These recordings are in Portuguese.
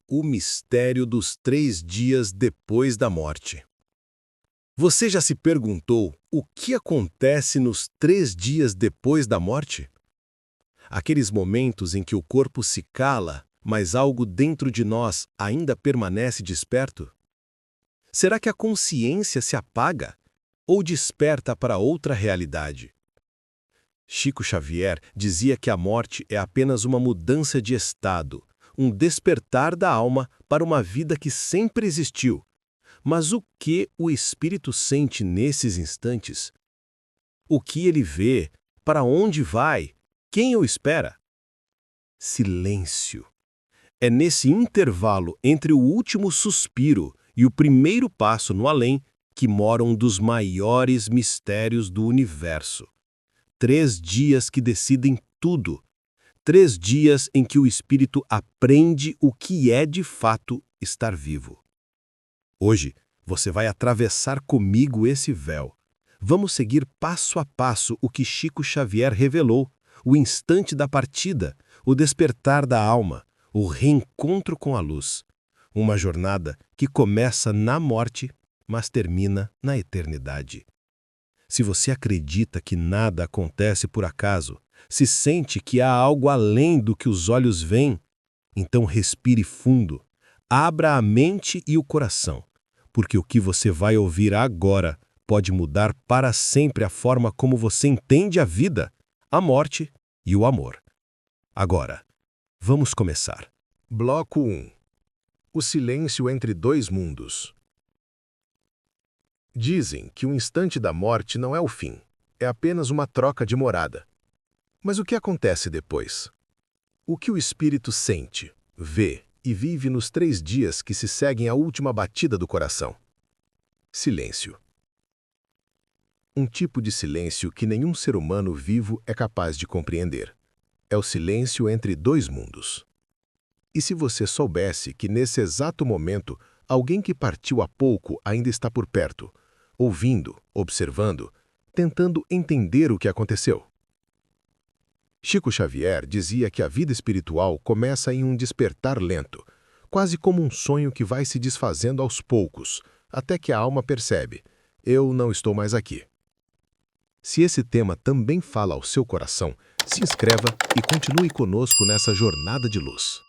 o mistério dos 3 dias depois da morte. Você já se perguntou o que acontece nos 3 dias depois da morte? Aqueles momentos em que o corpo se cala, mas algo dentro de nós ainda permanece desperto? Será que a consciência se apaga ou desperta para outra realidade? Chico Xavier dizia que a morte é apenas uma mudança de estado, um despertar da alma para uma vida que sempre existiu. Mas o que o espírito sente nesses instantes? O que ele vê? Para onde vai? Quem o espera? Silêncio. É nesse intervalo entre o último suspiro e o primeiro passo no além que mora um dos maiores mistérios do universo. 3 dias que decidem tudo. 3 dias em que o espírito aprende o que é de fato estar vivo. Hoje, você vai atravessar comigo esse véu. Vamos seguir passo a passo o que Chico Xavier revelou, o instante da partida, o despertar da alma, o reencontro com a luz. Uma jornada que começa na morte, mas termina na eternidade. Se você acredita que nada acontece por acaso, se sente que há algo além do que os olhos veem, então respire fundo, abra a mente e o coração, porque o que você vai ouvir agora pode mudar para sempre a forma como você entende a vida, a morte e o amor. Agora, vamos começar. Bloco 1. O silêncio entre dois mundos. Dizem que o instante da morte não é o fim, é apenas uma troca de morada. Mas o que acontece depois? O que o espírito sente, vê e vive nos 3 dias que se seguem à última batida do coração? Silêncio. Um tipo de silêncio que nenhum ser humano vivo é capaz de compreender. É o silêncio entre dois mundos. E se você soubesse que nesse exato momento alguém que partiu há pouco ainda está por perto, ouvindo, observando, tentando entender o que aconteceu? Chico Xavier dizia que a vida espiritual começa em um despertar lento, quase como um sonho que vai se desfazendo aos poucos, até que a alma percebe: eu não estou mais aqui. Se esse tema também fala ao seu coração, se inscreva e continue conosco nessa jornada de luz.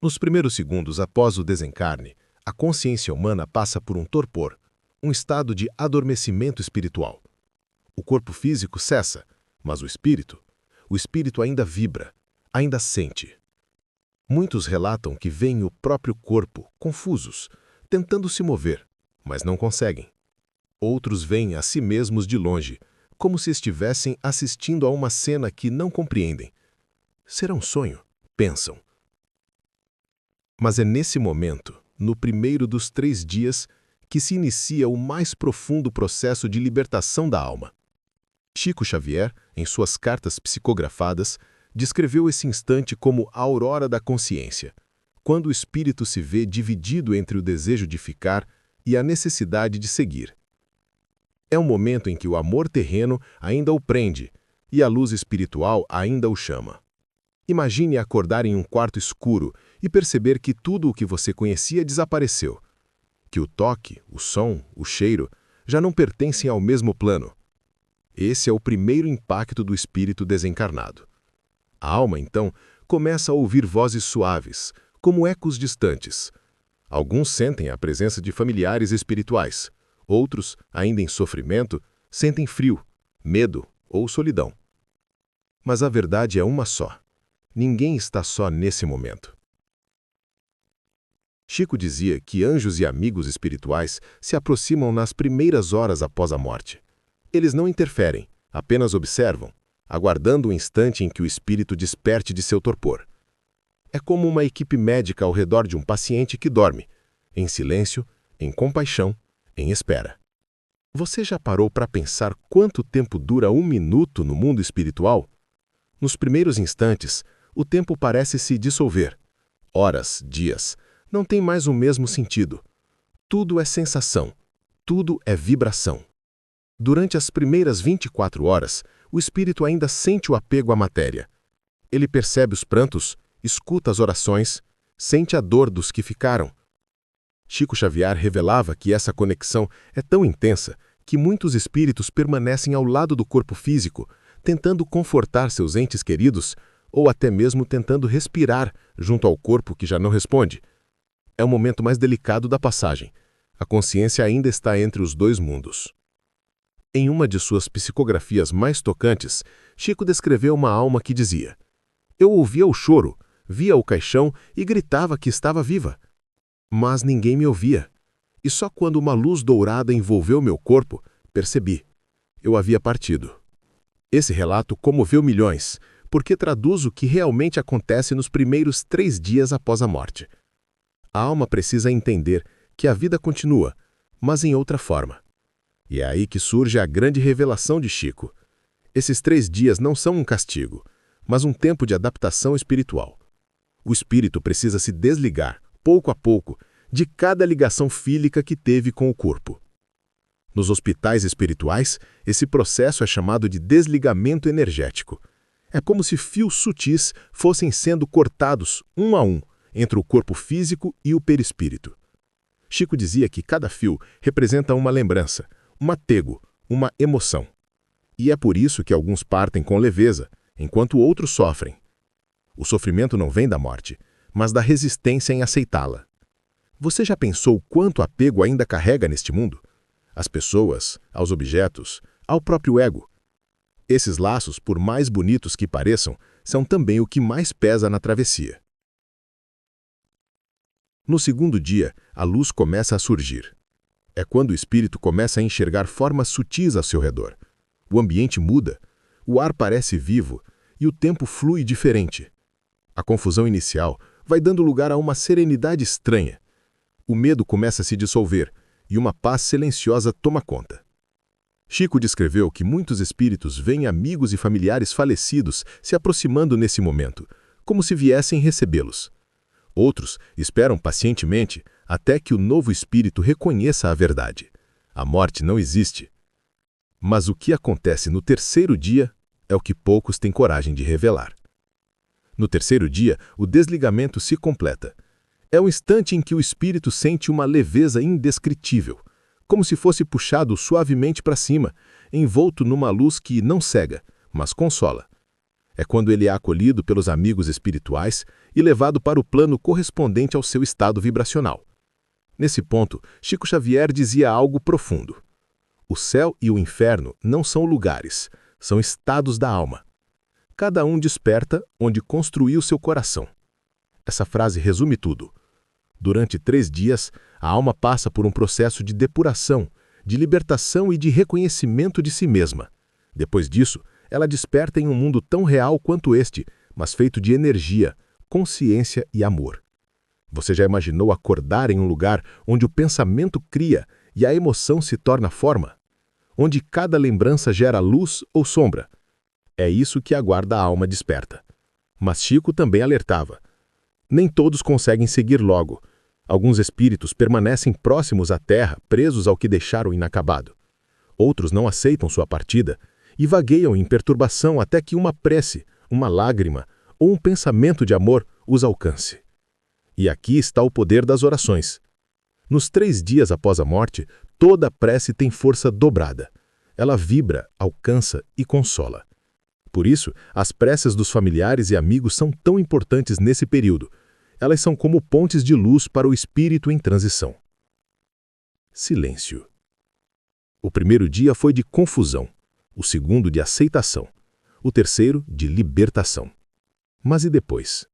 Nos primeiros segundos após o desencarne, a consciência humana passa por um torpor, um estado de adormecimento espiritual. O corpo físico cessa, mas o espírito ainda vibra, ainda sente. Muitos relatam que veem o próprio corpo, confusos, tentando se mover, mas não conseguem. Outros veem a si mesmos de longe, como se estivessem assistindo a uma cena que não compreendem. Será um sonho? Pensam. Mas é nesse momento, no primeiro dos 3 dias, que se inicia o mais profundo processo de libertação da alma. Chico Xavier, em suas cartas psicografadas, descreveu esse instante como a aurora da consciência, quando o espírito se vê dividido entre o desejo de ficar e a necessidade de seguir. É um momento em que o amor terreno ainda o prende e a luz espiritual ainda o chama. Imagine acordar em um quarto escuro e perceber que tudo o que você conhecia desapareceu, que o toque, o som, o cheiro já não pertencem ao mesmo plano. Esse é o primeiro impacto do espírito desencarnado. A alma, então, começa a ouvir vozes suaves, como ecos distantes. Alguns sentem a presença de familiares espirituais. Outros, ainda em sofrimento, sentem frio, medo ou solidão. Mas a verdade é uma só. Ninguém está só nesse momento. Chico dizia que anjos e amigos espirituais se aproximam nas primeiras horas após a morte. Eles não interferem, apenas observam, aguardando o instante em que o espírito desperte de seu torpor. É como uma equipe médica ao redor de um paciente que dorme, em silêncio, em compaixão, em espera. Você já parou para pensar quanto tempo dura 1 minuto no mundo espiritual? Nos primeiros instantes, o tempo parece se dissolver. Horas, dias, não tem mais o mesmo sentido. Tudo é sensação, tudo é vibração. Durante as primeiras 24 horas, o espírito ainda sente o apego à matéria. Ele percebe os prantos, escuta as orações, sente a dor dos que ficaram. Chico Xavier revelava que essa conexão é tão intensa que muitos espíritos permanecem ao lado do corpo físico, tentando confortar seus entes queridos ou até mesmo tentando respirar junto ao corpo que já não responde. É o momento mais delicado da passagem. A consciência ainda está entre os dois mundos. Em uma de suas psicografias mais tocantes, Chico descreveu uma alma que dizia: "Eu ouvia o choro, via o caixão e gritava que estava viva. Mas ninguém me ouvia. E só quando uma luz dourada envolveu meu corpo, percebi. Eu havia partido." Esse relato comoveu milhões, porque traduz o que realmente acontece nos primeiros 3 dias após a morte. A alma precisa entender que a vida continua, mas em outra forma. E é aí que surge a grande revelação de Chico. Esses 3 dias não são um castigo, mas um tempo de adaptação espiritual. O espírito precisa se desligar, pouco a pouco, de cada ligação fílica que teve com o corpo. Nos hospitais espirituais, esse processo é chamado de desligamento energético. É como se fios sutis fossem sendo cortados, um a um, entre o corpo físico e o perispírito. Chico dizia que cada fio representa uma lembrança, um apego, uma emoção. E é por isso que alguns partem com leveza, enquanto outros sofrem. O sofrimento não vem da morte, mas da resistência em aceitá-la. Você já pensou quanto apego ainda carrega neste mundo? Às pessoas, aos objetos, ao próprio ego. Esses laços, por mais bonitos que pareçam, são também o que mais pesa na travessia. No segundo dia, a luz começa a surgir. É quando o espírito começa a enxergar formas sutis ao seu redor. O ambiente muda, o ar parece vivo e o tempo flui diferente. A confusão inicial vai dando lugar a uma serenidade estranha. O medo começa a se dissolver e uma paz silenciosa toma conta. Chico descreveu que muitos espíritos veem amigos e familiares falecidos se aproximando nesse momento, como se viessem recebê-los. Outros esperam pacientemente até que o novo espírito reconheça a verdade. A morte não existe. Mas o que acontece no terceiro dia é o que poucos têm coragem de revelar. No terceiro dia, o desligamento se completa. É o instante em que o espírito sente uma leveza indescritível, como se fosse puxado suavemente para cima, envolto numa luz que não cega, mas consola. É quando ele é acolhido pelos amigos espirituais e levado para o plano correspondente ao seu estado vibracional. Nesse ponto, Chico Xavier dizia algo profundo. O céu e o inferno não são lugares, são estados da alma. Cada um desperta onde construiu seu coração. Essa frase resume tudo. Durante 3 dias, a alma passa por um processo de depuração, de libertação e de reconhecimento de si mesma. Depois disso, ela desperta em um mundo tão real quanto este, mas feito de energia, consciência e amor. Você já imaginou acordar em um lugar onde o pensamento cria e a emoção se torna forma? Onde cada lembrança gera luz ou sombra? É isso que aguarda a alma desperta. Mas Chico também alertava. Nem todos conseguem seguir logo. Alguns espíritos permanecem próximos à terra, presos ao que deixaram inacabado. Outros não aceitam sua partida e vagueiam em perturbação até que uma prece, uma lágrima ou um pensamento de amor os alcance. E aqui está o poder das orações. Nos 3 dias após a morte, toda prece tem força dobrada. Ela vibra, alcança e consola. Por isso, as preces dos familiares e amigos são tão importantes nesse período. Elas são como pontes de luz para o espírito em transição. Silêncio. O primeiro dia foi de confusão, o segundo de aceitação, o terceiro de libertação. Mas e depois?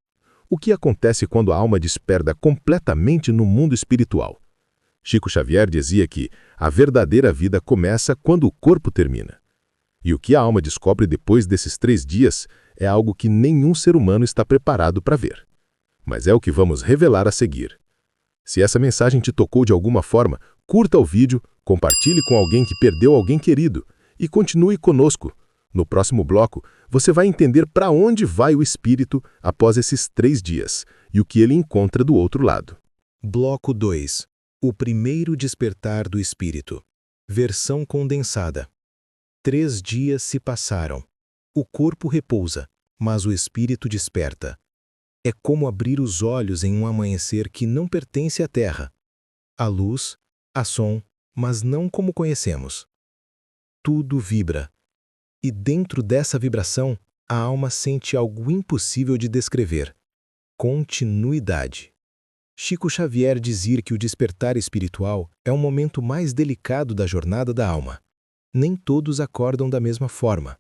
O que acontece quando a alma desperta completamente no mundo espiritual? Chico Xavier dizia que a verdadeira vida começa quando o corpo termina. E o que a alma descobre depois desses 3 dias é algo que nenhum ser humano está preparado para ver. Mas é o que vamos revelar a seguir. Se essa mensagem te tocou de alguma forma, curta o vídeo, compartilhe com alguém que perdeu alguém querido e continue conosco. No próximo bloco, você vai entender para onde vai o espírito após esses 3 dias e o que ele encontra do outro lado. Bloco 2. O primeiro despertar do espírito. Versão condensada. 3 dias se passaram. O corpo repousa, mas o espírito desperta. É como abrir os olhos em um amanhecer que não pertence à terra. Há luz, há som, mas não como conhecemos. Tudo vibra. E dentro dessa vibração, a alma sente algo impossível de descrever: continuidade. Chico Xavier dizia que o despertar espiritual é o momento mais delicado da jornada da alma. Nem todos acordam da mesma forma.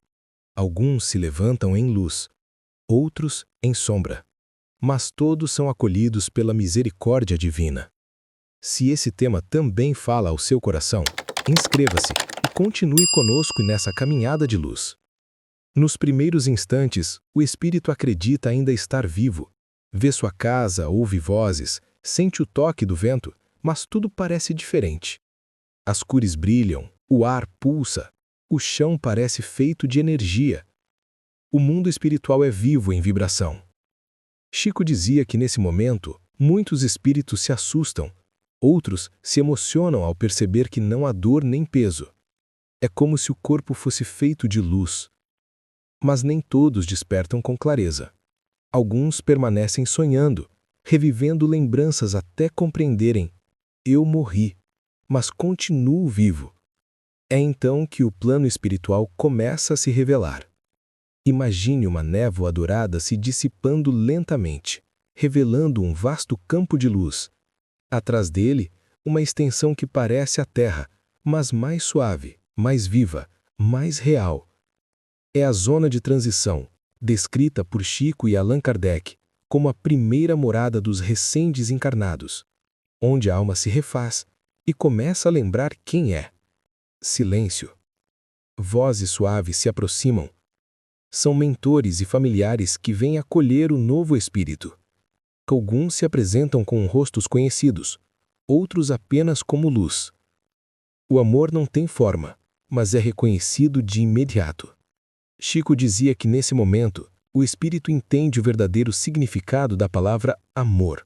Alguns se levantam em luz, outros em sombra. Mas todos são acolhidos pela misericórdia divina. Se esse tema também fala ao seu coração, inscreva-se e continue conosco nessa caminhada de luz. Nos primeiros instantes, o espírito acredita ainda estar vivo. Vê sua casa, ouve vozes, sente o toque do vento, mas tudo parece diferente. As cores brilham, o ar pulsa, o chão parece feito de energia. O mundo espiritual é vivo em vibração. Chico dizia que nesse momento, muitos espíritos se assustam, outros se emocionam ao perceber que não há dor nem peso. É como se o corpo fosse feito de luz. Mas nem todos despertam com clareza. Alguns permanecem sonhando, revivendo lembranças até compreenderem: eu morri, mas continuo vivo. É então que o plano espiritual começa a se revelar. Imagine uma névoa dourada se dissipando lentamente, revelando um vasto campo de luz. Atrás dele, uma extensão que parece a terra, mas mais suave, mais viva, mais real. É a zona de transição, descrita por Chico e Allan Kardec como a primeira morada dos recém-desencarnados, onde a alma se refaz e começa a lembrar quem é. Silêncio. Vozes suaves se aproximam. São mentores e familiares que vêm acolher o novo espírito. Alguns se apresentam com rostos conhecidos, outros apenas como luz. O amor não tem forma, mas é reconhecido de imediato. Chico dizia que nesse momento, o espírito entende o verdadeiro significado da palavra amor.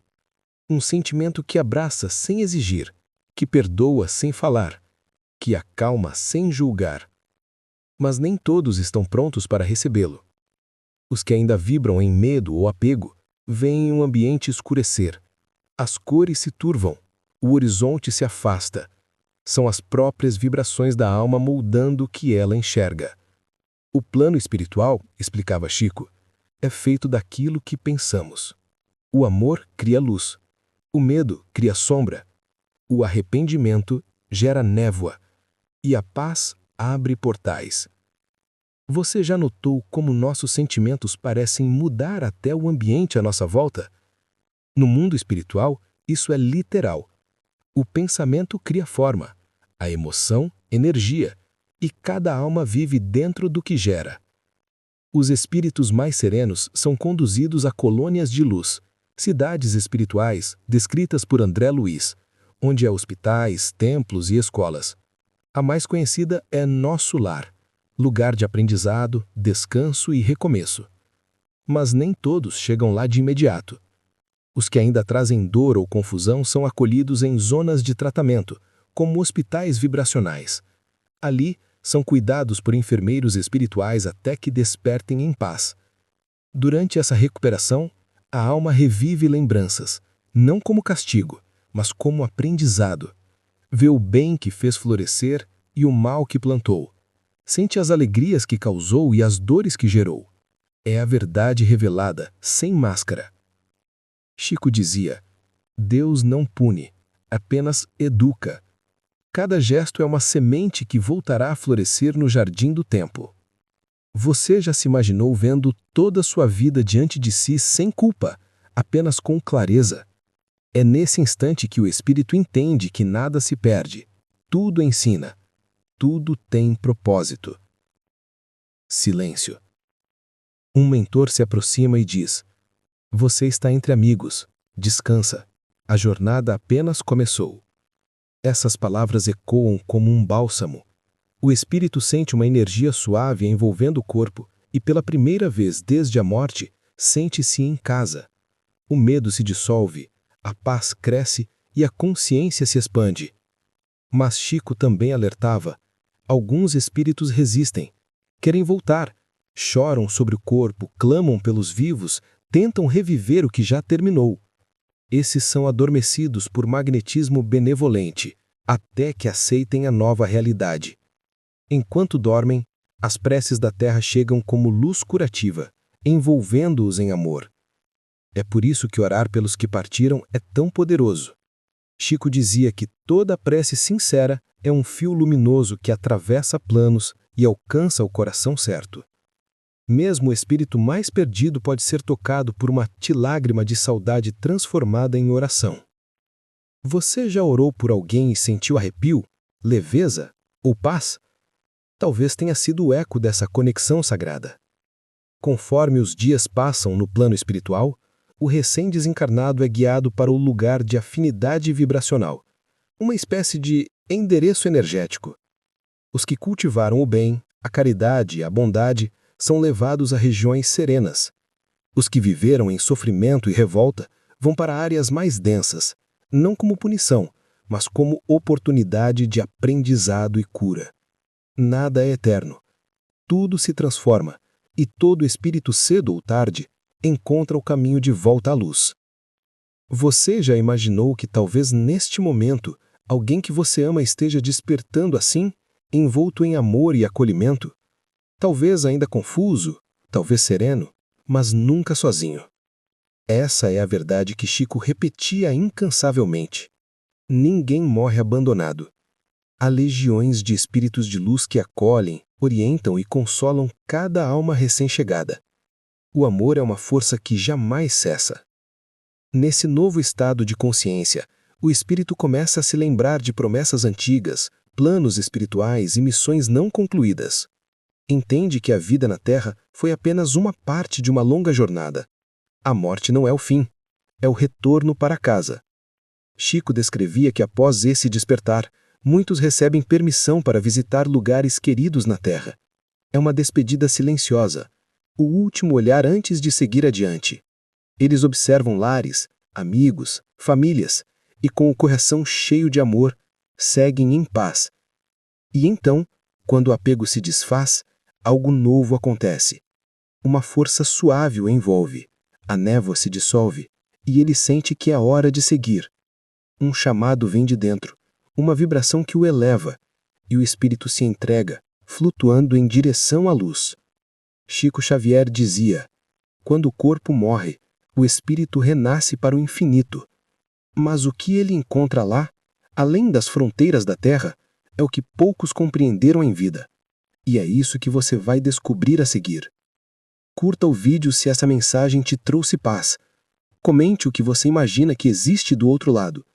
Um sentimento que abraça sem exigir, que perdoa sem falar, que acalma sem julgar. Mas nem todos estão prontos para recebê-lo. Os que ainda vibram em medo ou apego, veem um ambiente escurecer. As cores se turvam, o horizonte se afasta. São as próprias vibrações da alma moldando o que ela enxerga. O plano espiritual, explicava Chico, é feito daquilo que pensamos. O amor cria luz. O medo cria sombra. O arrependimento gera névoa. E a paz abre portais. Você já notou como nossos sentimentos parecem mudar até o ambiente à nossa volta? No mundo espiritual, isso é literal. O pensamento cria forma, a emoção, energia, e cada alma vive dentro do que gera. Os espíritos mais serenos são conduzidos a colônias de luz, cidades espirituais descritas por André Luiz, onde há hospitais, templos e escolas. A mais conhecida é Nosso Lar, lugar de aprendizado, descanso e recomeço. Mas nem todos chegam lá de imediato. Os que ainda trazem dor ou confusão são acolhidos em zonas de tratamento, como hospitais vibracionais. Ali, são cuidados por enfermeiros espirituais até que despertem em paz. Durante essa recuperação, a alma revive lembranças, não como castigo, mas como aprendizado. Vê o bem que fez florescer e o mal que plantou. Sente as alegrias que causou e as dores que gerou. É a verdade revelada, sem máscara. Chico dizia: Deus não pune, apenas educa. Cada gesto é uma semente que voltará a florescer no jardim do tempo. Você já se imaginou vendo toda a sua vida diante de si sem culpa, apenas com clareza? É nesse instante que o espírito entende que nada se perde, tudo ensina, tudo tem propósito. Silêncio. Um mentor se aproxima e diz: Você está entre amigos, descansa, a jornada apenas começou. Essas palavras ecoam como um bálsamo. O espírito sente uma energia suave envolvendo o corpo e, pela primeira vez desde a morte, sente-se em casa. O medo se dissolve, a paz cresce e a consciência se expande. Mas Chico também alertava: alguns espíritos resistem, querem voltar, choram sobre o corpo, clamam pelos vivos, tentam reviver o que já terminou. Esses são adormecidos por magnetismo benevolente, até que aceitem a nova realidade. Enquanto dormem, as preces da Terra chegam como luz curativa, envolvendo-os em amor. É por isso que orar pelos que partiram é tão poderoso. Chico dizia que toda prece sincera é um fio luminoso que atravessa planos e alcança o coração certo. Mesmo o espírito mais perdido pode ser tocado por uma lágrima de saudade transformada em oração. Você já orou por alguém e sentiu arrepio, leveza ou paz? Talvez tenha sido o eco dessa conexão sagrada. Conforme os dias passam no plano espiritual, o recém-desencarnado é guiado para o lugar de afinidade vibracional, uma espécie de endereço energético. Os que cultivaram o bem, a caridade e a bondade são levados a regiões serenas. Os que viveram em sofrimento e revolta vão para áreas mais densas, não como punição, mas como oportunidade de aprendizado e cura. Nada é eterno. Tudo se transforma, e todo espírito cedo ou tarde encontra o caminho de volta à luz. Você já imaginou que talvez neste momento alguém que você ama esteja despertando assim, envolto em amor e acolhimento? Talvez ainda confuso, talvez sereno, mas nunca sozinho. Essa é a verdade que Chico repetia incansavelmente. Ninguém morre abandonado. Há legiões de espíritos de luz que acolhem, orientam e consolam cada alma recém-chegada. O amor é uma força que jamais cessa. Nesse novo estado de consciência, o espírito começa a se lembrar de promessas antigas, planos espirituais e missões não concluídas. Entende que a vida na Terra foi apenas uma parte de uma longa jornada. A morte não é o fim, é o retorno para casa. Chico descrevia que após esse despertar, muitos recebem permissão para visitar lugares queridos na Terra. É uma despedida silenciosa, o último olhar antes de seguir adiante. Eles observam lares, amigos, famílias, e com o coração cheio de amor, seguem em paz. E então, quando o apego se desfaz, algo novo acontece. Uma força suave o envolve, a névoa se dissolve, e ele sente que é hora de seguir. Um chamado vem de dentro, uma vibração que o eleva, e o espírito se entrega, flutuando em direção à luz. Chico Xavier dizia: quando o corpo morre, o espírito renasce para o infinito. Mas o que ele encontra lá, além das fronteiras da Terra, é o que poucos compreenderam em vida. E é isso que você vai descobrir a seguir. Curta o vídeo se essa mensagem te trouxe paz. Comente o que você imagina que existe do outro lado.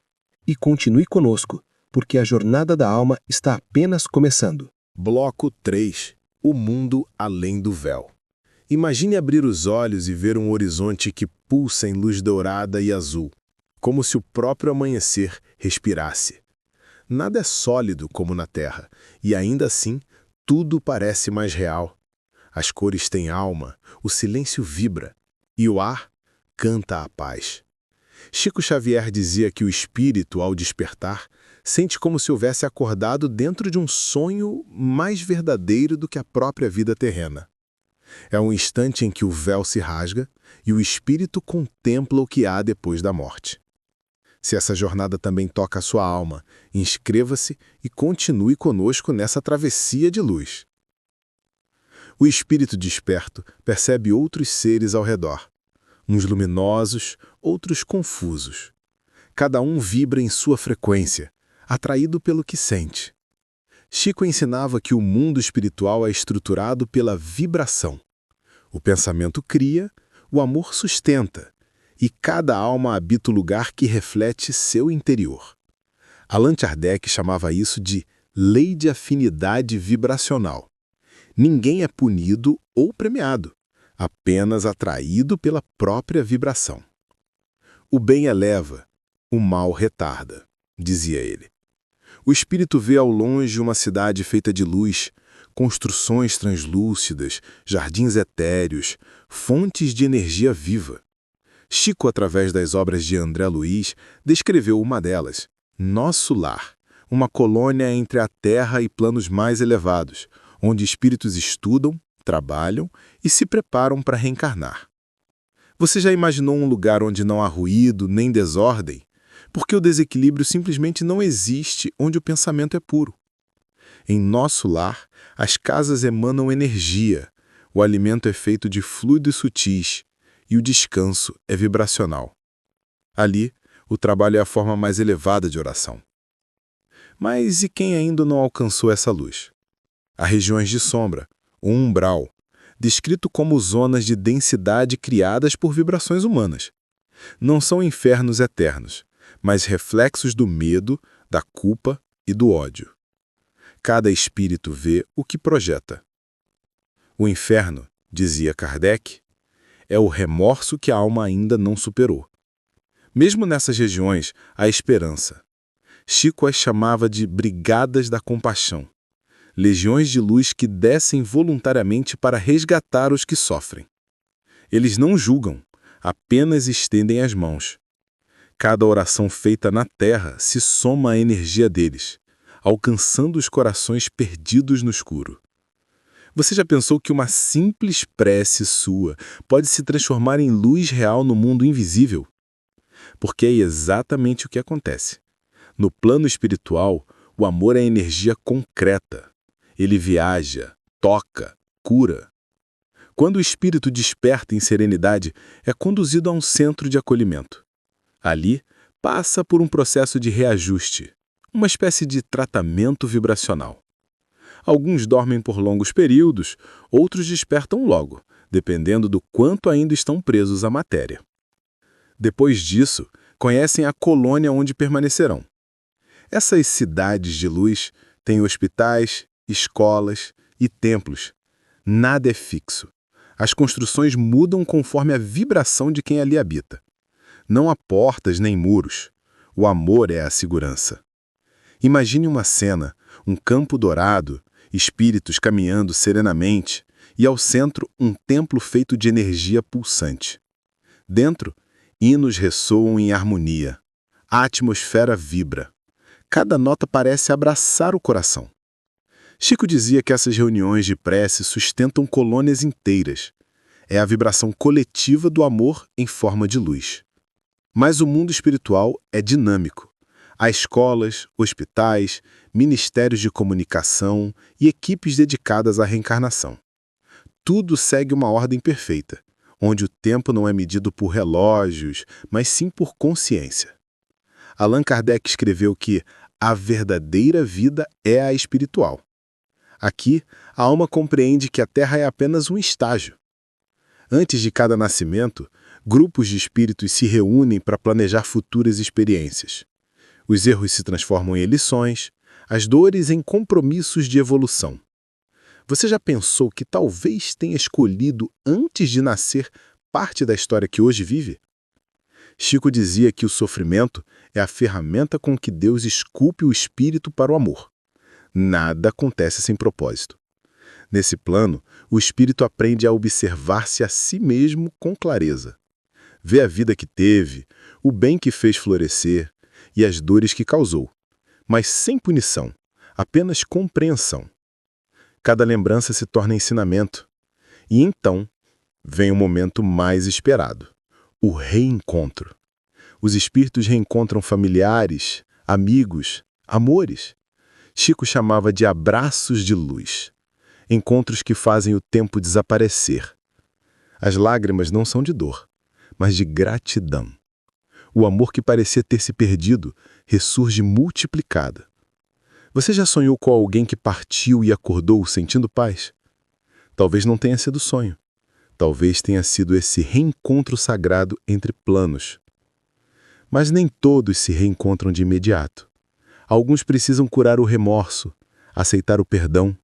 E continue conosco, porque a jornada da alma está apenas começando. Bloco 3. O mundo além do véu. Imagine abrir os olhos e ver um horizonte que pulsa em luz dourada e azul, como se o próprio amanhecer respirasse. Nada é sólido como na Terra, e ainda assim, tudo parece mais real. As cores têm alma, o silêncio vibra, e o ar canta a paz. Chico Xavier dizia que o espírito, ao despertar, sente como se houvesse acordado dentro de um sonho mais verdadeiro do que a própria vida terrena. É um instante em que o véu se rasga e o espírito contempla o que há depois da morte. Se essa jornada também toca a sua alma, inscreva-se e continue conosco nessa travessia de luz. O espírito desperto percebe outros seres ao redor, uns luminosos, outros confusos. Cada um vibra em sua frequência, atraído pelo que sente. Chico ensinava que o mundo espiritual é estruturado pela vibração. O pensamento cria, o amor sustenta, e cada alma habita o lugar que reflete seu interior. Allan Kardec chamava isso de lei de afinidade vibracional. Ninguém é punido ou premiado, apenas atraído pela própria vibração. O bem eleva, o mal retarda, dizia ele. O espírito vê ao longe uma cidade feita de luz, construções translúcidas, jardins etéreos, fontes de energia viva. Chico, através das obras de André Luiz, descreveu uma delas, Nosso Lar, uma colônia entre a terra e planos mais elevados, onde espíritos estudam, trabalham e se preparam para reencarnar. Você já imaginou um lugar onde não há ruído nem desordem? Porque o desequilíbrio simplesmente não existe onde o pensamento é puro. Em nosso lar, as casas emanam energia, o alimento é feito de fluidos sutis e o descanso é vibracional. Ali, o trabalho é a forma mais elevada de oração. Mas e quem ainda não alcançou essa luz? Há regiões de sombra, o umbral, descrito como zonas de densidade criadas por vibrações humanas. Não são infernos eternos, mas reflexos do medo, da culpa e do ódio. Cada espírito vê o que projeta. O inferno, dizia Kardec, é o remorso que a alma ainda não superou. Mesmo nessas regiões, há esperança. Chico as chamava de brigadas da compaixão, legiões de luz que descem voluntariamente para resgatar os que sofrem. Eles não julgam, apenas estendem as mãos. Cada oração feita na terra se soma à energia deles, alcançando os corações perdidos no escuro. Você já pensou que uma simples prece sua pode se transformar em luz real no mundo invisível? Porque é exatamente o que acontece. No plano espiritual, o amor é energia concreta. Ele viaja, toca, cura. Quando o espírito desperta em serenidade, é conduzido a um centro de acolhimento. Ali, passa por um processo de reajuste, uma espécie de tratamento vibracional. Alguns dormem por longos períodos, outros despertam logo, dependendo do quanto ainda estão presos à matéria. Depois disso, conhecem a colônia onde permanecerão. Essas cidades de luz têm hospitais, escolas e templos. Nada é fixo. As construções mudam conforme a vibração de quem ali habita. Não há portas nem muros. O amor é a segurança. Imagine uma cena, um campo dourado, espíritos caminhando serenamente e ao centro um templo feito de energia pulsante. Dentro, hinos ressoam em harmonia. A atmosfera vibra. Cada nota parece abraçar o coração. Chico dizia que essas reuniões de prece sustentam colônias inteiras. É a vibração coletiva do amor em forma de luz. Mas o mundo espiritual é dinâmico. Há escolas, hospitais, ministérios de comunicação e equipes dedicadas à reencarnação. Tudo segue uma ordem perfeita, onde o tempo não é medido por relógios, mas sim por consciência. Allan Kardec escreveu que a verdadeira vida é a espiritual. Aqui, a alma compreende que a Terra é apenas um estágio. Antes de cada nascimento, grupos de espíritos se reúnem para planejar futuras experiências. Os erros se transformam em lições, as dores em compromissos de evolução. Você já pensou que talvez tenha escolhido, antes de nascer, parte da história que hoje vive? Chico dizia que o sofrimento é a ferramenta com que Deus esculpe o espírito para o amor. Nada acontece sem propósito. Nesse plano, o espírito aprende a observar-se a si mesmo com clareza. Vê a vida que teve, o bem que fez florescer e as dores que causou, mas sem punição, apenas compreensão. Cada lembrança se torna ensinamento. E então, vem o momento mais esperado, o reencontro. Os espíritos reencontram familiares, amigos, amores. Chico chamava de abraços de luz. Encontros que fazem o tempo desaparecer. As lágrimas não são de dor, mas de gratidão. O amor que parecia ter se perdido ressurge multiplicado. Você já sonhou com alguém que partiu e acordou sentindo paz? Talvez não tenha sido sonho. Talvez tenha sido esse reencontro sagrado entre planos. Mas nem todos se reencontram de imediato. Alguns precisam curar o remorso, aceitar o perdão,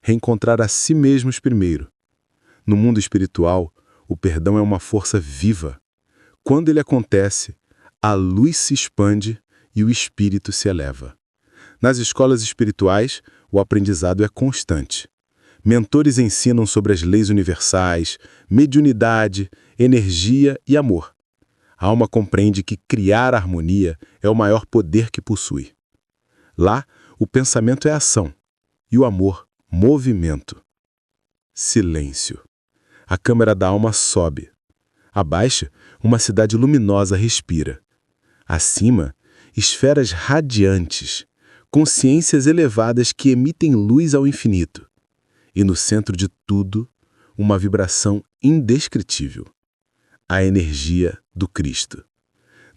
reencontrar a si mesmos primeiro. No mundo espiritual, o perdão é uma força viva. Quando ele acontece, a luz se expande e o espírito se eleva. Nas escolas espirituais, o aprendizado é constante. Mentores ensinam sobre as leis universais, mediunidade, energia e amor. A alma compreende que criar harmonia é o maior poder que possui. Lá, o pensamento é ação e o amor, movimento. Silêncio. A câmera da alma sobe. Abaixo, uma cidade luminosa respira. Acima, esferas radiantes, consciências elevadas que emitem luz ao infinito. E no centro de tudo, uma vibração indescritível. A energia do Cristo.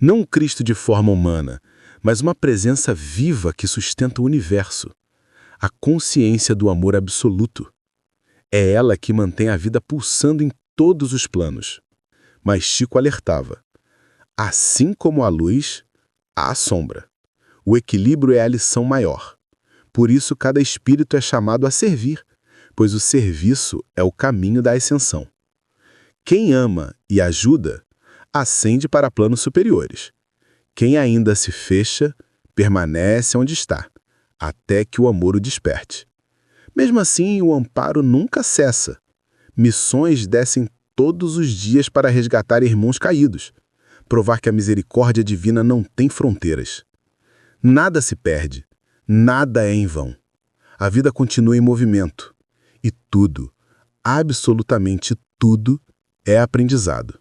Não um Cristo de forma humana, mas uma presença viva que sustenta o universo. A consciência do amor absoluto. É ela que mantém a vida pulsando em todos os planos. Mas Chico alertava. Assim como a luz, há a sombra. O equilíbrio é a lição maior. Por isso, cada espírito é chamado a servir, pois o serviço é o caminho da ascensão. Quem ama e ajuda, ascende para planos superiores. Quem ainda se fecha, permanece onde está, até que o amor o desperte. Mesmo assim, o amparo nunca cessa. Missões descem todos os dias para resgatar irmãos caídos, provar que a misericórdia divina não tem fronteiras. Nada se perde, nada é em vão. A vida continua em movimento. E tudo, absolutamente tudo, é aprendizado.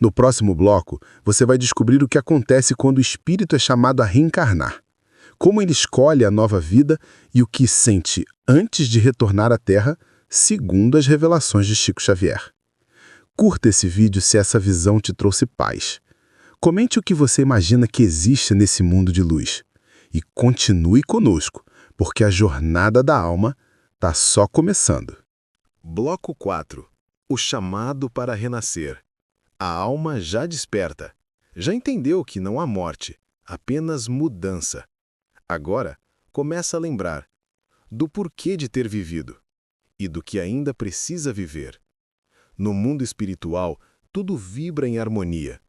No próximo bloco, você vai descobrir o que acontece quando o espírito é chamado a reencarnar, como ele escolhe a nova vida e o que sente antes de retornar à Terra, segundo as revelações de Chico Xavier. Curta esse vídeo se essa visão te trouxe paz. Comente o que você imagina que existe nesse mundo de luz. E continue conosco, porque a jornada da alma está só começando. Bloco 4. O chamado para renascer. A alma já desperta. Já entendeu que não há morte, apenas mudança. Agora, começa a lembrar do porquê de ter vivido e do que ainda precisa viver. No mundo espiritual, tudo vibra em harmonia.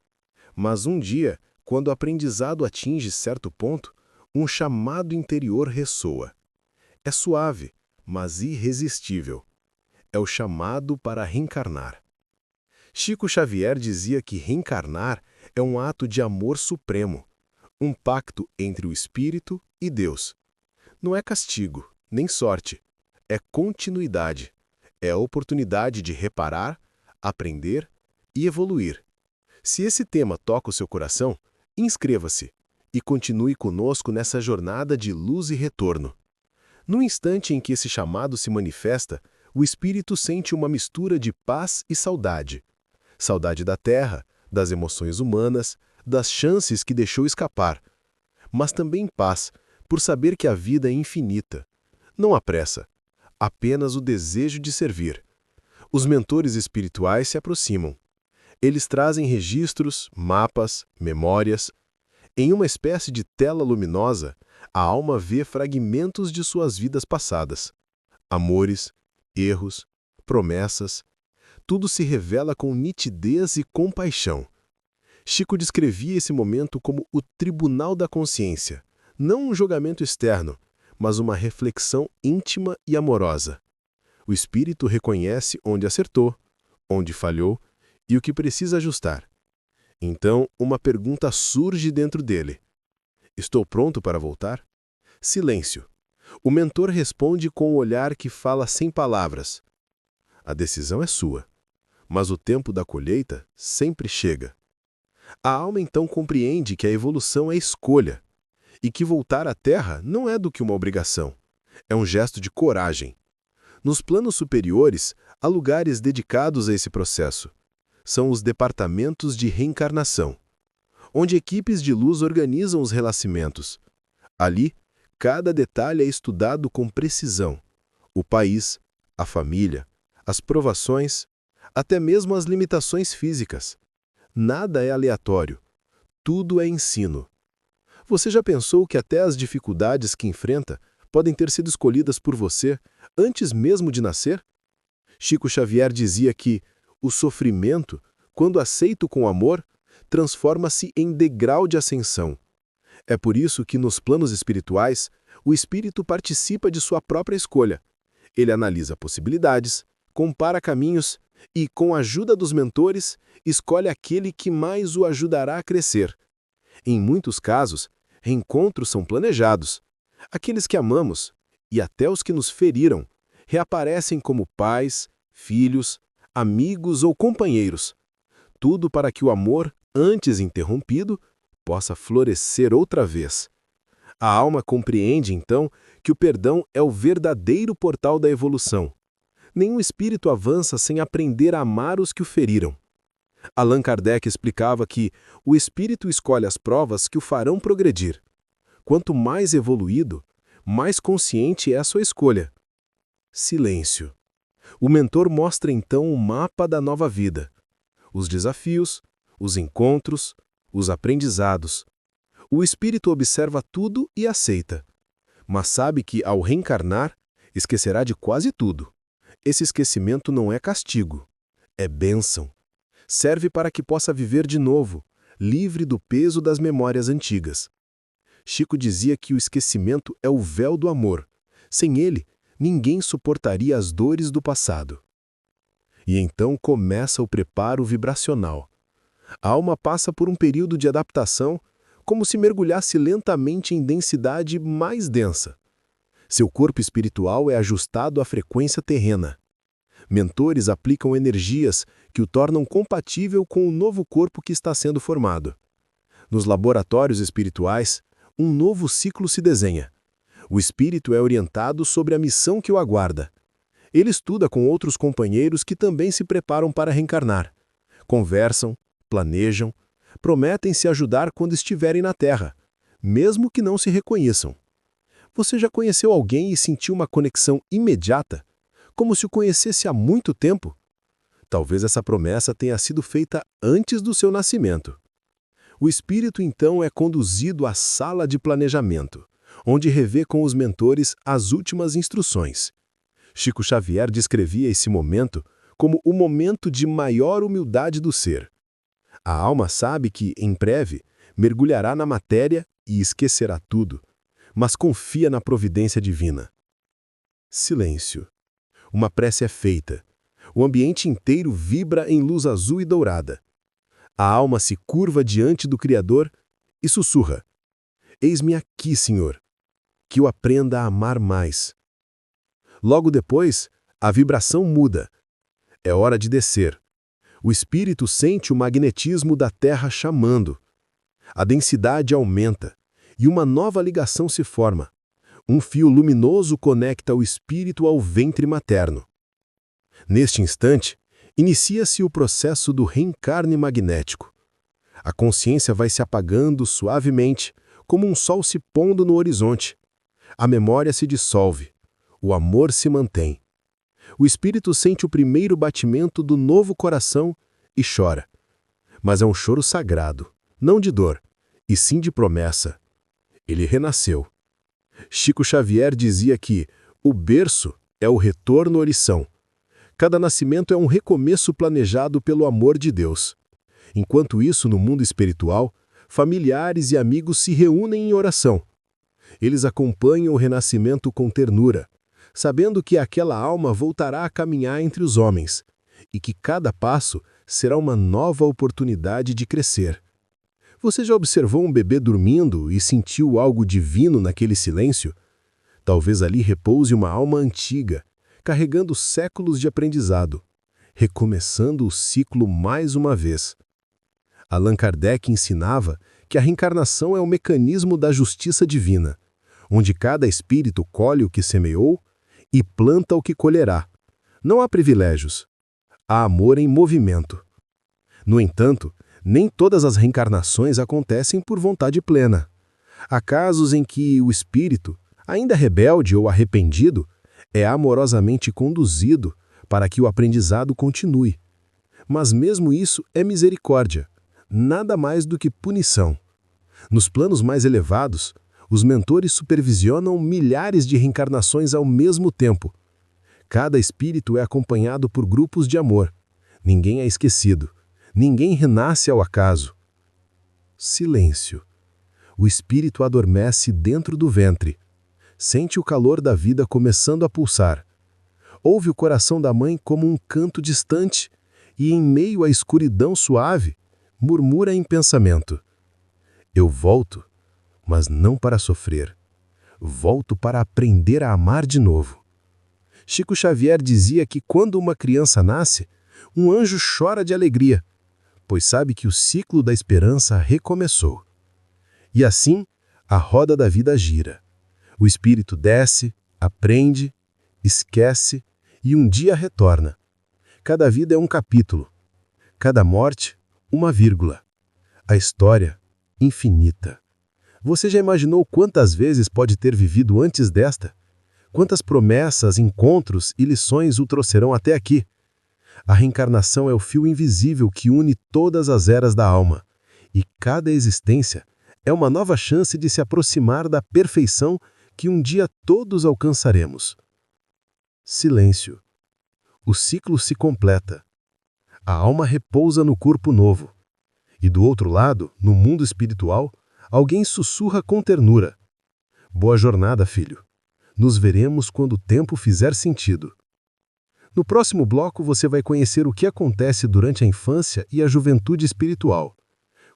Mas um dia, quando o aprendizado atinge certo ponto, um chamado interior ressoa. É suave, mas irresistível. É o chamado para reencarnar. Chico Xavier dizia que reencarnar é um ato de amor supremo, um pacto entre o espírito e Deus. Não é castigo, nem sorte. É continuidade. É a oportunidade de reparar, aprender e evoluir. Se esse tema toca o seu coração, inscreva-se e continue conosco nessa jornada de luz e retorno. No instante em que esse chamado se manifesta, o espírito sente uma mistura de paz e saudade. Saudade da terra, das emoções humanas, das chances que deixou escapar. Mas também paz, por saber que a vida é infinita. Não há pressa, apenas o desejo de servir. Os mentores espirituais se aproximam. Eles trazem registros, mapas, memórias. Em uma espécie de tela luminosa, a alma vê fragmentos de suas vidas passadas. Amores, erros, promessas. Tudo se revela com nitidez e compaixão. Chico descrevia esse momento como o tribunal da consciência, não um julgamento externo, mas uma reflexão íntima e amorosa. O espírito reconhece onde acertou, onde falhou e o que precisa ajustar. Então, uma pergunta surge dentro dele. Estou pronto para voltar? Silêncio. O mentor responde com um olhar que fala sem palavras. A decisão é sua, mas o tempo da colheita sempre chega. A alma então compreende que a evolução é escolha e que voltar à Terra não é do que uma obrigação. É um gesto de coragem. Nos planos superiores, há lugares dedicados a esse processo. São os departamentos de reencarnação, onde equipes de luz organizam os renascimentos. Ali, cada detalhe é estudado com precisão. O país, a família, as provações, até mesmo as limitações físicas. Nada é aleatório. Tudo é ensino. Você já pensou que até as dificuldades que enfrenta podem ter sido escolhidas por você antes mesmo de nascer? Chico Xavier dizia que o sofrimento, quando aceito com amor, transforma-se em degrau de ascensão. É por isso que nos planos espirituais, o espírito participa de sua própria escolha. Ele analisa possibilidades, compara caminhos e, com a ajuda dos mentores, escolhe aquele que mais o ajudará a crescer. Em muitos casos, reencontros são planejados. Aqueles que amamos, e até os que nos feriram, reaparecem como pais, filhos, amigos ou companheiros. tudo para que o amor, antes interrompido, possa florescer outra vez. A alma compreende, então, que o perdão é o verdadeiro portal da evolução. Nenhum espírito avança sem aprender a amar os que o feriram. Allan Kardec explicava que o espírito escolhe as provas que o farão progredir. Quanto mais evoluído, mais consciente é a sua escolha. Silêncio. O mentor mostra então o mapa da nova vida. Os desafios, os encontros, os aprendizados. O espírito observa tudo e aceita. Mas sabe que, ao reencarnar, esquecerá de quase tudo. Esse esquecimento não é castigo, é bênção. Serve para que possa viver de novo, livre do peso das memórias antigas. Chico dizia que o esquecimento é o véu do amor. Sem ele, ninguém suportaria as dores do passado. E então começa o preparo vibracional. A alma passa por um período de adaptação, como se mergulhasse lentamente em densidade mais densa. Seu corpo espiritual é ajustado à frequência terrena. Mentores aplicam energias que o tornam compatível com o novo corpo que está sendo formado. Nos laboratórios espirituais, um novo ciclo se desenha. O espírito é orientado sobre a missão que o aguarda. Ele estuda com outros companheiros que também se preparam para reencarnar. Conversam, planejam, prometem se ajudar quando estiverem na Terra, mesmo que não se reconheçam. Você já conheceu alguém e sentiu uma conexão imediata, como se o conhecesse há muito tempo? Talvez essa promessa tenha sido feita antes do seu nascimento. O espírito então é conduzido à sala de planejamento, onde revê com os mentores as últimas instruções. Chico Xavier descrevia esse momento como o momento de maior humildade do ser. A alma sabe que, em breve, mergulhará na matéria e esquecerá tudo, mas confia na providência divina. Silêncio. Uma prece é feita. O ambiente inteiro vibra em luz azul e dourada. A alma se curva diante do Criador e sussurra: "Eis-me aqui, Senhor, que eu aprenda a amar mais." Logo depois, a vibração muda. É hora de descer. O espírito sente o magnetismo da Terra chamando. A densidade aumenta e uma nova ligação se forma. Um fio luminoso conecta o espírito ao ventre materno. Neste instante, inicia-se o processo do reencarne magnético. A consciência vai se apagando suavemente, como um sol se pondo no horizonte. A memória se dissolve. O amor se mantém. O espírito sente o primeiro batimento do novo coração e chora. Mas é um choro sagrado, não de dor, e sim de promessa. Ele renasceu. Chico Xavier dizia que o berço é o retorno à lição. Cada nascimento é um recomeço planejado pelo amor de Deus. Enquanto isso, no mundo espiritual, familiares e amigos se reúnem em oração. Eles acompanham o renascimento com ternura, sabendo que aquela alma voltará a caminhar entre os homens e que cada passo será uma nova oportunidade de crescer. Você já observou um bebê dormindo e sentiu algo divino naquele silêncio? Talvez ali repouse uma alma antiga, carregando séculos de aprendizado, recomeçando o ciclo mais uma vez. Allan Kardec ensinava que a reencarnação é o mecanismo da justiça divina, onde cada espírito colhe o que semeou e planta o que colherá. Não há privilégios. Há amor em movimento. No entanto, nem todas as reencarnações acontecem por vontade plena. Há casos em que o espírito, ainda rebelde ou arrependido, é amorosamente conduzido para que o aprendizado continue. Mas mesmo isso é misericórdia, nada mais do que punição. Nos planos mais elevados, os mentores supervisionam milhares de reencarnações ao mesmo tempo. Cada espírito é acompanhado por grupos de amor. Ninguém é esquecido. Ninguém renasce ao acaso. Silêncio. O espírito adormece dentro do ventre. Sente o calor da vida começando a pulsar. Ouve o coração da mãe como um canto distante e, em meio à escuridão suave, murmura em pensamento: "Eu volto, mas não para sofrer. Volto para aprender a amar de novo." Chico Xavier dizia que quando uma criança nasce, um anjo chora de alegria, pois sabe que o ciclo da esperança recomeçou. E assim, a roda da vida gira. O espírito desce, aprende, esquece e um dia retorna. Cada vida é um capítulo. Cada morte, uma vírgula. A história, infinita. Você já imaginou quantas vezes pode ter vivido antes desta? Quantas promessas, encontros e lições o trouxerão até aqui? A reencarnação é o fio invisível que une todas as eras da alma. E cada existência é uma nova chance de se aproximar da perfeição que um dia todos alcançaremos. Silêncio. O ciclo se completa. A alma repousa no corpo novo. E do outro lado, no mundo espiritual, alguém sussurra com ternura. Boa jornada, filho. Nos veremos quando o tempo fizer sentido. No próximo bloco você vai conhecer o que acontece durante a infância e a juventude espiritual,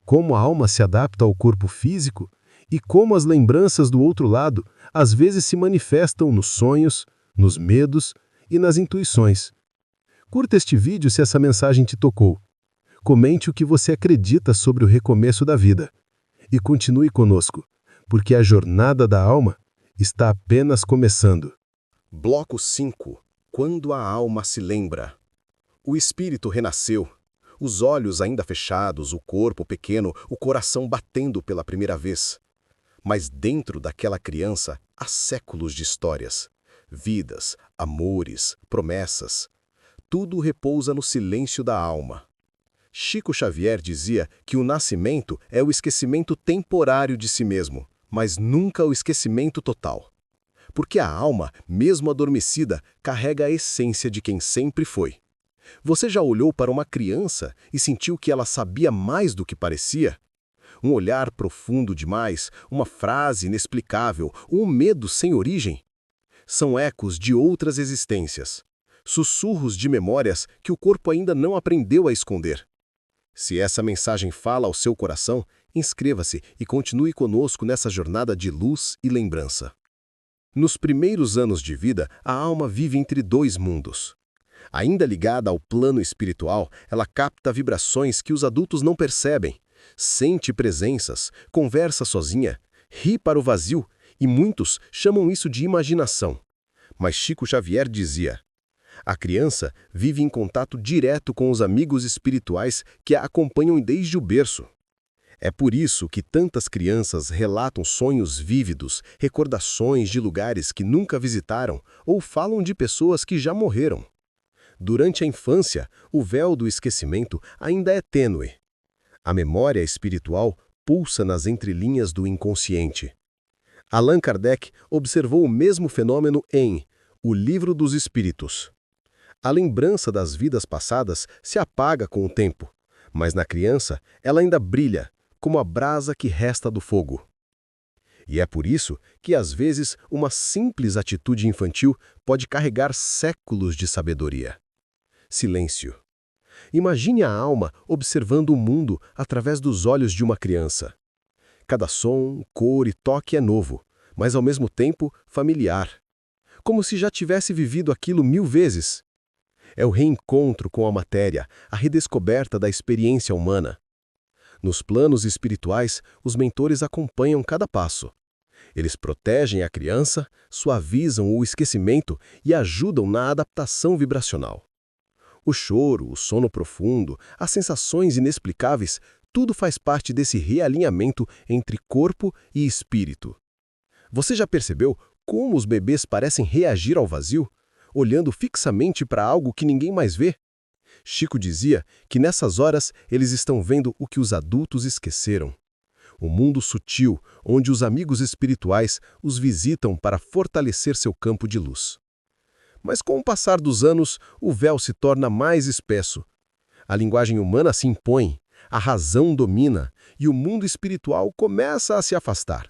como a alma se adapta ao corpo físico e como as lembranças do outro lado às vezes se manifestam nos sonhos, nos medos e nas intuições. Curta este vídeo se essa mensagem te tocou. Comente o que você acredita sobre o recomeço da vida. E continue conosco, porque a jornada da alma está apenas começando. Bloco 5. Quando a alma se lembra. O espírito renasceu, os olhos ainda fechados, o corpo pequeno, o coração batendo pela primeira vez. Mas dentro daquela criança há séculos de histórias, vidas, amores, promessas. Tudo repousa no silêncio da alma. Chico Xavier dizia que o nascimento é o esquecimento temporário de si mesmo, mas nunca o esquecimento total. Porque a alma, mesmo adormecida, carrega a essência de quem sempre foi. Você já olhou para uma criança e sentiu que ela sabia mais do que parecia? Um olhar profundo demais, uma frase inexplicável, um medo sem origem? São ecos de outras existências, sussurros de memórias que o corpo ainda não aprendeu a esconder. Se essa mensagem fala ao seu coração, inscreva-se e continue conosco nessa jornada de luz e lembrança. Nos primeiros anos de vida, a alma vive entre dois mundos. Ainda ligada ao plano espiritual, ela capta vibrações que os adultos não percebem, sente presenças, conversa sozinha, ri para o vazio, e muitos chamam isso de imaginação. Mas Chico Xavier dizia: a criança vive em contato direto com os amigos espirituais que a acompanham desde o berço. É por isso que tantas crianças relatam sonhos vívidos, recordações de lugares que nunca visitaram ou falam de pessoas que já morreram. Durante a infância, o véu do esquecimento ainda é tênue. A memória espiritual pulsa nas entrelinhas do inconsciente. Allan Kardec observou o mesmo fenômeno em O Livro dos Espíritos. A lembrança das vidas passadas se apaga com o tempo, mas na criança ela ainda brilha, como a brasa que resta do fogo. E é por isso que, às vezes, uma simples atitude infantil pode carregar séculos de sabedoria. Silêncio. Imagine a alma observando o mundo através dos olhos de uma criança. Cada som, cor e toque é novo, mas ao mesmo tempo familiar. Como se já tivesse vivido aquilo 1000 vezes. É o reencontro com a matéria, a redescoberta da experiência humana. Nos planos espirituais, os mentores acompanham cada passo. Eles protegem a criança, suavizam o esquecimento e ajudam na adaptação vibracional. O choro, o sono profundo, as sensações inexplicáveis, tudo faz parte desse realinhamento entre corpo e espírito. Você já percebeu como os bebês parecem reagir ao vazio, olhando fixamente para algo que ninguém mais vê? Chico dizia que nessas horas eles estão vendo o que os adultos esqueceram. O mundo sutil, onde os amigos espirituais os visitam para fortalecer seu campo de luz. Mas com o passar dos anos, o véu se torna mais espesso. A linguagem humana se impõe, a razão domina e o mundo espiritual começa a se afastar.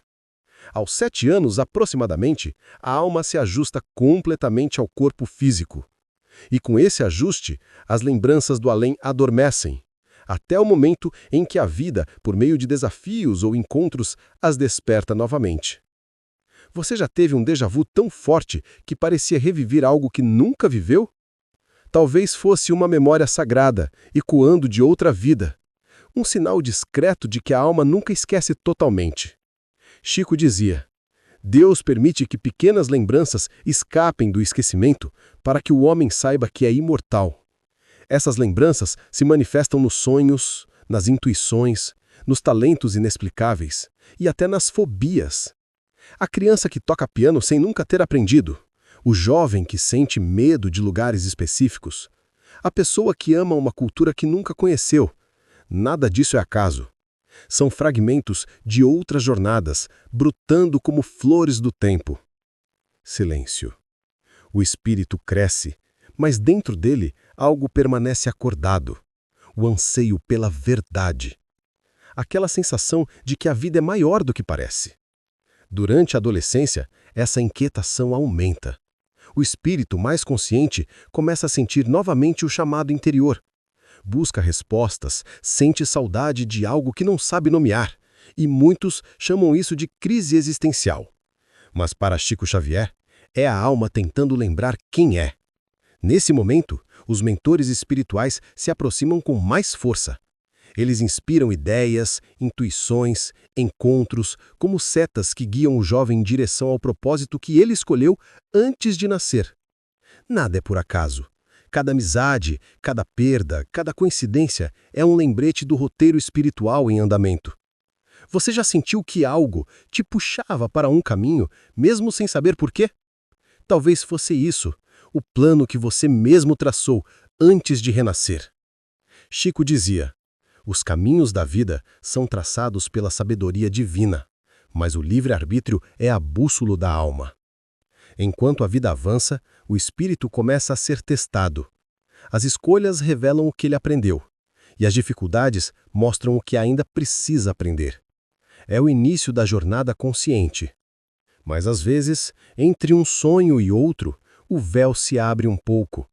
Aos 7 anos, aproximadamente, a alma se ajusta completamente ao corpo físico. E com esse ajuste, as lembranças do além adormecem, até o momento em que a vida, por meio de desafios ou encontros, as desperta novamente. Você já teve um déjà vu tão forte que parecia reviver algo que nunca viveu? Talvez fosse uma memória sagrada, ecoando de outra vida. um sinal discreto de que a alma nunca esquece totalmente. Chico dizia: Deus permite que pequenas lembranças escapem do esquecimento para que o homem saiba que é imortal. Essas lembranças se manifestam nos sonhos, nas intuições, nos talentos inexplicáveis e até nas fobias. A criança que toca piano sem nunca ter aprendido, o jovem que sente medo de lugares específicos, a pessoa que ama uma cultura que nunca conheceu. Nada disso é acaso. São fragmentos de outras jornadas, brotando como flores do tempo. Silêncio. O espírito cresce, mas dentro dele algo permanece acordado. O anseio pela verdade. Aquela sensação de que a vida é maior do que parece. Durante a adolescência, essa inquietação aumenta. O espírito mais consciente começa a sentir novamente o chamado interior. Busca respostas, sente saudade de algo que não sabe nomear, e muitos chamam isso de crise existencial. Mas para Chico Xavier, é a alma tentando lembrar quem é. Nesse momento, os mentores espirituais se aproximam com mais força. Eles inspiram ideias, intuições, encontros, como setas que guiam o jovem em direção ao propósito que ele escolheu antes de nascer. Nada é por acaso. Cada amizade, cada perda, cada coincidência é um lembrete do roteiro espiritual em andamento. Você já sentiu que algo te puxava para um caminho, mesmo sem saber por quê? Talvez fosse isso, o plano que você mesmo traçou antes de renascer. Chico dizia: os caminhos da vida são traçados pela sabedoria divina, mas o livre-arbítrio é a bússola da alma. Enquanto a vida avança, o espírito começa a ser testado. As escolhas revelam o que ele aprendeu, e as dificuldades mostram o que ainda precisa aprender. É o início da jornada consciente. Mas às vezes, entre um sonho e outro, o véu se abre um pouco.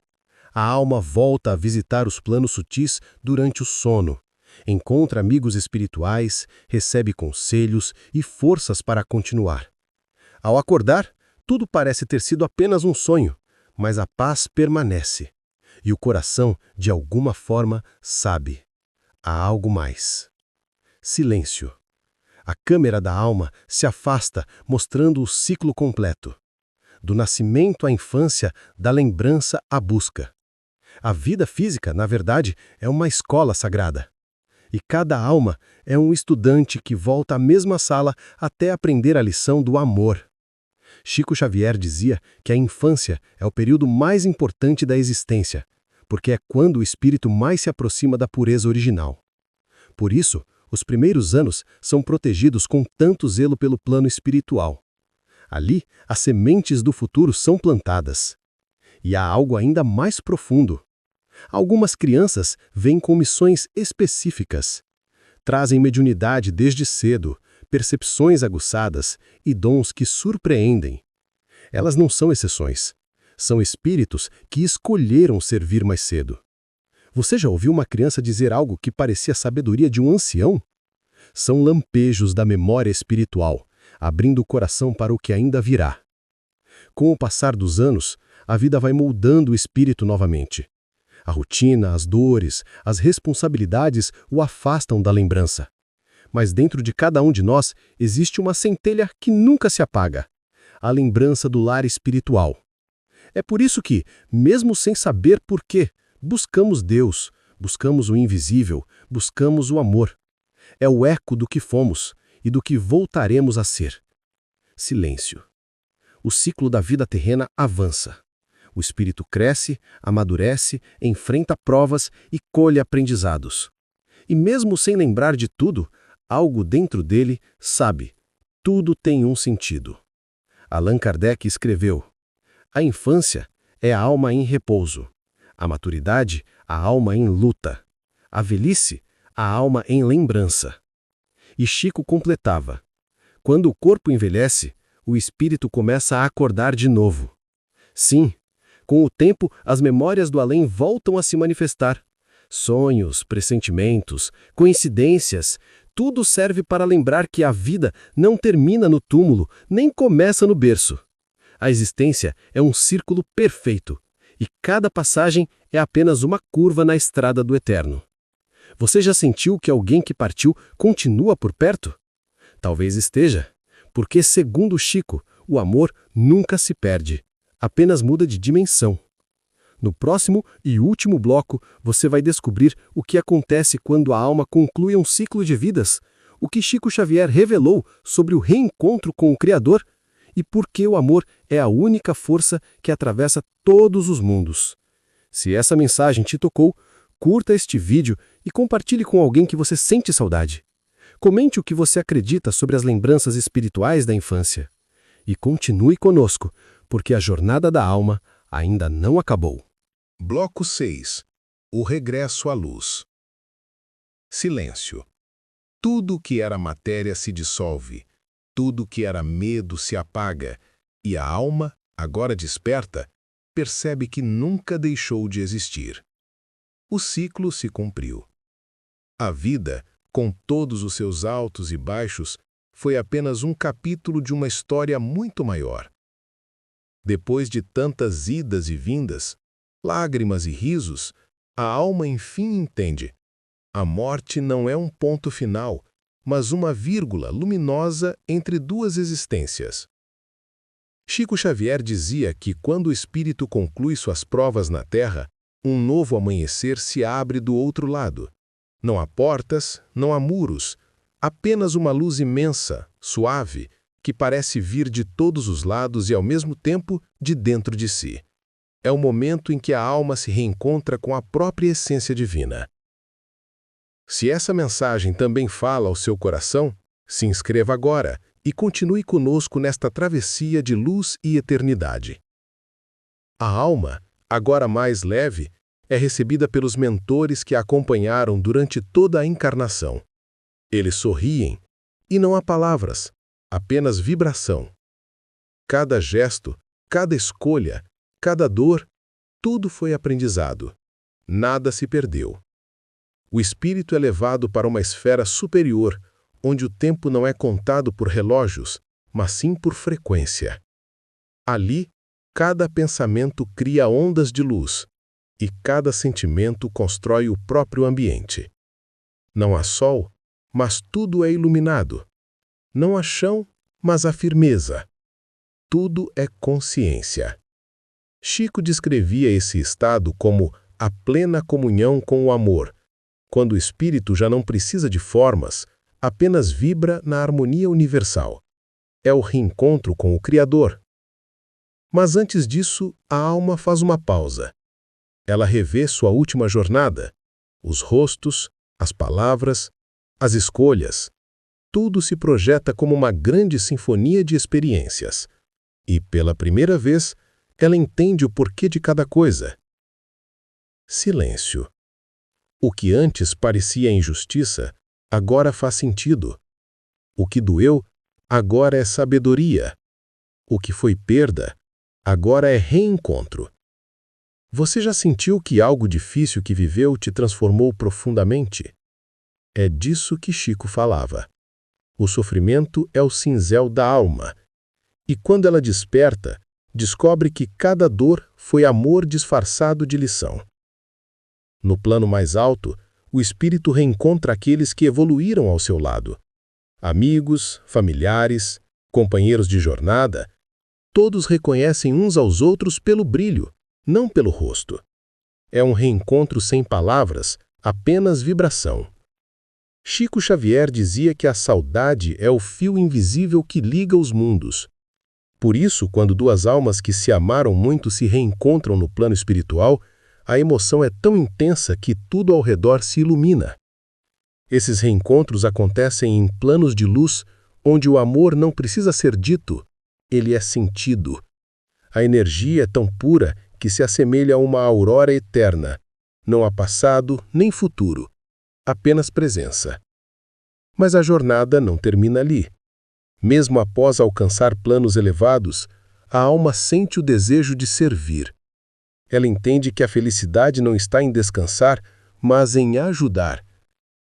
A alma volta a visitar os planos sutis durante o sono. Encontra amigos espirituais, recebe conselhos e forças para continuar. Ao acordar, tudo parece ter sido apenas um sonho, mas a paz permanece. E o coração, de alguma forma, sabe. Há algo mais. Silêncio. A câmera da alma se afasta, mostrando o ciclo completo. Do nascimento à infância, da lembrança à busca. A vida física, na verdade, é uma escola sagrada. E cada alma é um estudante que volta à mesma sala até aprender a lição do amor. Chico Xavier dizia que a infância é o período mais importante da existência, porque é quando o espírito mais se aproxima da pureza original. Por isso, os primeiros anos são protegidos com tanto zelo pelo plano espiritual. Ali, as sementes do futuro são plantadas. E há algo ainda mais profundo. Algumas crianças vêm com missões específicas. Trazem mediunidade desde cedo, percepções aguçadas e dons que surpreendem. Elas não são exceções. São espíritos que escolheram servir mais cedo. Você já ouviu uma criança dizer algo que parecia sabedoria de um ancião? São lampejos da memória espiritual, abrindo o coração para o que ainda virá. Com o passar dos anos, a vida vai moldando o espírito novamente. A rotina, as dores, as responsabilidades o afastam da lembrança. Mas dentro de cada um de nós existe uma centelha que nunca se apaga, a lembrança do lar espiritual. É por isso que, mesmo sem saber por quê, buscamos Deus, buscamos o invisível, buscamos o amor. É o eco do que fomos e do que voltaremos a ser. Silêncio. O ciclo da vida terrena avança. O espírito cresce, amadurece, enfrenta provas e colhe aprendizados. E mesmo sem lembrar de tudo, algo dentro dele sabe, tudo tem um sentido. Allan Kardec escreveu: a infância é a alma em repouso, a maturidade, a alma em luta, a velhice, a alma em lembrança. E Chico completava: quando o corpo envelhece, o espírito começa a acordar de novo. Sim, com o tempo, as memórias do além voltam a se manifestar. Sonhos, pressentimentos, coincidências, tudo serve para lembrar que a vida não termina no túmulo, nem começa no berço. A existência é um círculo perfeito, e cada passagem é apenas uma curva na estrada do eterno. Você já sentiu que alguém que partiu continua por perto? Talvez esteja, porque, segundo Chico, o amor nunca se perde, apenas muda de dimensão. No próximo e último bloco, você vai descobrir o que acontece quando a alma conclui um ciclo de vidas, o que Chico Xavier revelou sobre o reencontro com o Criador e por que o amor é a única força que atravessa todos os mundos. Se essa mensagem te tocou, curta este vídeo e compartilhe com alguém que você sente saudade. Comente o que você acredita sobre as lembranças espirituais da infância. E continue conosco, porque a jornada da alma ainda não acabou. Bloco 6. O regresso à luz. Silêncio. Tudo que era matéria se dissolve, tudo que era medo se apaga, e a alma, agora desperta, percebe que nunca deixou de existir. O ciclo se cumpriu. A vida, com todos os seus altos e baixos, foi apenas um capítulo de uma história muito maior. Depois de tantas idas e vindas, lágrimas e risos, a alma enfim entende. A morte não é um ponto final, mas uma vírgula luminosa entre duas existências. Chico Xavier dizia que quando o espírito conclui suas provas na Terra, um novo amanhecer se abre do outro lado. Não há portas, não há muros, apenas uma luz imensa, suave, que parece vir de todos os lados e ao mesmo tempo de dentro de si. É o momento em que a alma se reencontra com a própria essência divina. Se essa mensagem também fala ao seu coração, se inscreva agora e continue conosco nesta travessia de luz e eternidade. A alma, agora mais leve, é recebida pelos mentores que a acompanharam durante toda a encarnação. Eles sorriem, e não há palavras, apenas vibração. Cada gesto, cada escolha, cada dor, tudo foi aprendizado. Nada se perdeu. O espírito é levado para uma esfera superior, onde o tempo não é contado por relógios, mas sim por frequência. Ali, cada pensamento cria ondas de luz, e cada sentimento constrói o próprio ambiente. Não há sol, mas tudo é iluminado. Não há chão, mas há firmeza. Tudo é consciência. Chico descrevia esse estado como a plena comunhão com o amor, quando o espírito já não precisa de formas, apenas vibra na harmonia universal. É o reencontro com o Criador. Mas antes disso, a alma faz uma pausa. Ela revê sua última jornada, os rostos, as palavras, as escolhas. Tudo se projeta como uma grande sinfonia de experiências. E, pela primeira vez, ela entende o porquê de cada coisa. Silêncio. O que antes parecia injustiça, agora faz sentido. O que doeu, agora é sabedoria. O que foi perda, agora é reencontro. Você já sentiu que algo difícil que viveu te transformou profundamente? É disso que Chico falava. O sofrimento é o cinzel da alma. E quando ela desperta, descobre que cada dor foi amor disfarçado de lição. No plano mais alto, o espírito reencontra aqueles que evoluíram ao seu lado. Amigos, familiares, companheiros de jornada, todos reconhecem uns aos outros pelo brilho, não pelo rosto. É um reencontro sem palavras, apenas vibração. Chico Xavier dizia que a saudade é o fio invisível que liga os mundos. Por isso, quando duas almas que se amaram muito se reencontram no plano espiritual, a emoção é tão intensa que tudo ao redor se ilumina. Esses reencontros acontecem em planos de luz, onde o amor não precisa ser dito, ele é sentido. A energia é tão pura que se assemelha a uma aurora eterna. Não há passado nem futuro, apenas presença. Mas a jornada não termina ali. Mesmo após alcançar planos elevados, a alma sente o desejo de servir. Ela entende que a felicidade não está em descansar, mas em ajudar.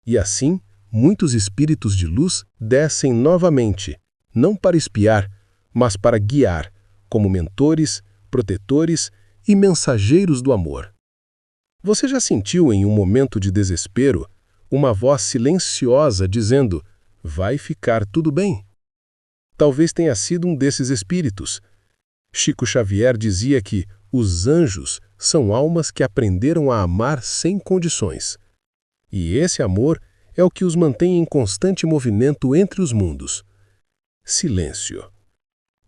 E assim, muitos espíritos de luz descem novamente, não para espiar, mas para guiar, como mentores, protetores e mensageiros do amor. Você já sentiu em um momento de desespero, Uma voz silenciosa dizendo: vai ficar tudo bem. Talvez tenha sido um desses espíritos. Chico Xavier dizia que os anjos são almas que aprenderam a amar sem condições. E esse amor é o que os mantém em constante movimento entre os mundos. Silêncio.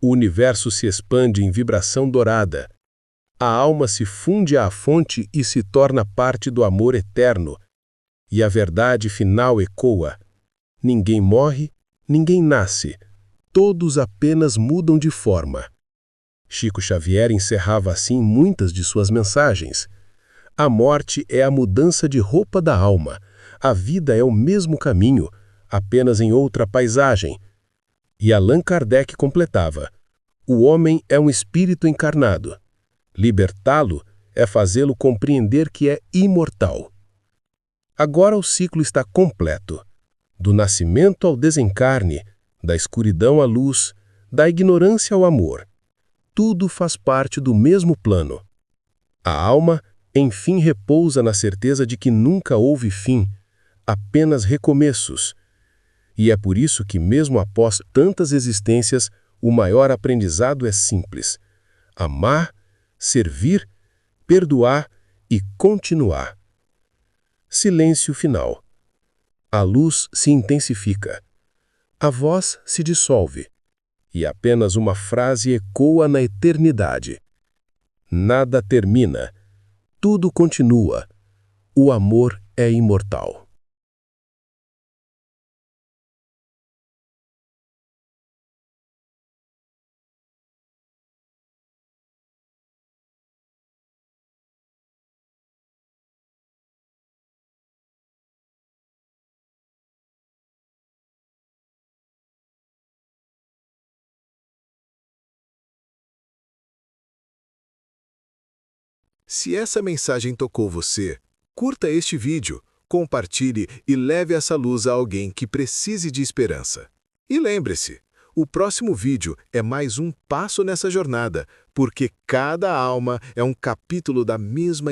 O universo se expande em vibração dourada. A alma se funde à fonte e se torna parte do amor eterno. E a verdade final ecoa: ninguém morre, ninguém nasce, todos apenas mudam de forma. Chico Xavier encerrava assim muitas de suas mensagens. A morte é a mudança de roupa da alma. A vida é o mesmo caminho, apenas em outra paisagem. E Allan Kardec completava: o homem é um espírito encarnado. Libertá-lo é fazê-lo compreender que é imortal. Agora o ciclo está completo. Do nascimento ao desencarne, da escuridão à luz, da ignorância ao amor. Tudo faz parte do mesmo plano. A alma, enfim, repousa na certeza de que nunca houve fim, apenas recomeços. E é por isso que, mesmo após tantas existências, o maior aprendizado é simples: amar, servir, perdoar e continuar. Silêncio final. A luz se intensifica. A voz se dissolve. E apenas uma frase ecoa na eternidade: nada termina. Tudo continua. O amor é imortal. Se essa mensagem tocou você, curta este vídeo, compartilhe e leve essa luz a alguém que precise de esperança. E lembre-se, o próximo vídeo é mais um passo nessa jornada, porque cada alma é um capítulo da mesma